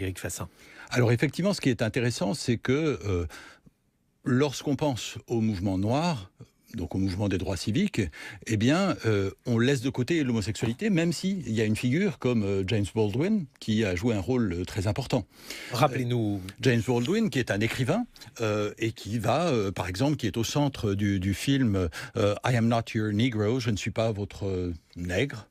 Éric Fassin. Alors effectivement, ce qui est intéressant, c'est que lorsqu'on pense au mouvement noir, donc au mouvement des droits civiques, eh bien, on laisse de côté l'homosexualité, même s'il y a une figure comme James Baldwin qui a joué un rôle très important. Rappelez-nous. James Baldwin, qui est un écrivain et qui va, par exemple, qui est au centre du film I Am Not Your Negro, je ne suis pas votre nègre.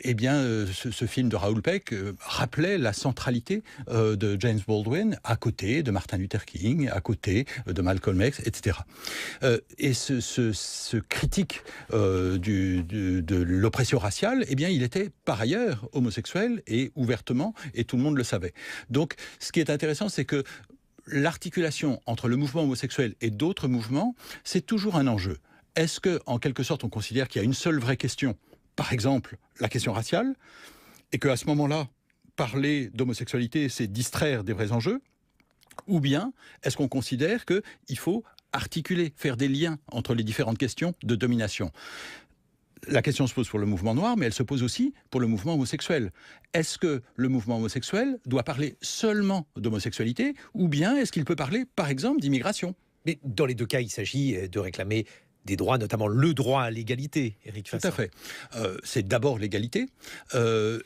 Eh bien, ce film de Raoul Peck rappelait la centralité de James Baldwin à côté de Martin Luther King, à côté de Malcolm X, etc. Et ce critique de l'oppression raciale, eh bien, il était par ailleurs homosexuel et ouvertement, et tout le monde le savait. Donc, ce qui est intéressant, c'est que l'articulation entre le mouvement homosexuel et d'autres mouvements, c'est toujours un enjeu. Est-ce que, en quelque sorte, on considère qu'il y a une seule vraie question, par exemple la question raciale, et qu'à ce moment-là, parler d'homosexualité, c'est distraire des vrais enjeux? Ou bien est-ce qu'on considère qu'il faut articuler, faire des liens entre les différentes questions de domination? La question se pose pour le mouvement noir, mais elle se pose aussi pour le mouvement homosexuel. Est-ce que le mouvement homosexuel doit parler seulement d'homosexualité, ou bien est-ce qu'il peut parler, par exemple, d'immigration? Mais dans les deux cas, il s'agit de réclamer des droits, notamment le droit à l'égalité, Éric Fassin. Tout à fait. C'est d'abord l'égalité,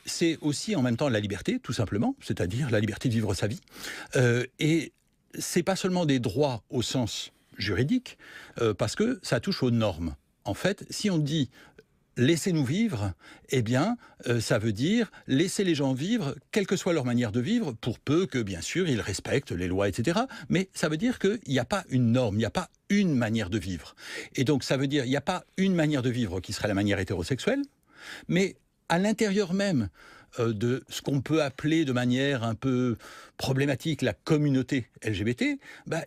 c'est aussi en même temps la liberté, tout simplement, c'est-à-dire la liberté de vivre sa vie. Et c'est pas seulement des droits au sens juridique, parce que ça touche aux normes. En fait, si on dit laissez-nous vivre, eh bien, ça veut dire laisser les gens vivre, quelle que soit leur manière de vivre, pour peu que, bien sûr, ils respectent les lois, etc. Mais ça veut dire qu'il n'y a pas une norme, il n'y a pas une manière de vivre. Et donc, ça veut dire qu'il n'y a pas une manière de vivre qui serait la manière hétérosexuelle, mais à l'intérieur même de ce qu'on peut appeler de manière un peu problématique la communauté LGBT,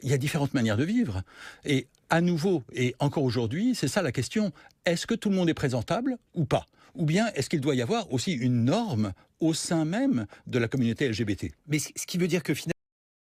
il y a différentes manières de vivre. Et à nouveau, et encore aujourd'hui, c'est ça la question, est-ce que tout le monde est présentable ou pas? Ou bien est-ce qu'il doit y avoir aussi une norme au sein même de la communauté LGBT? Mais ce qui veut dire que finalement,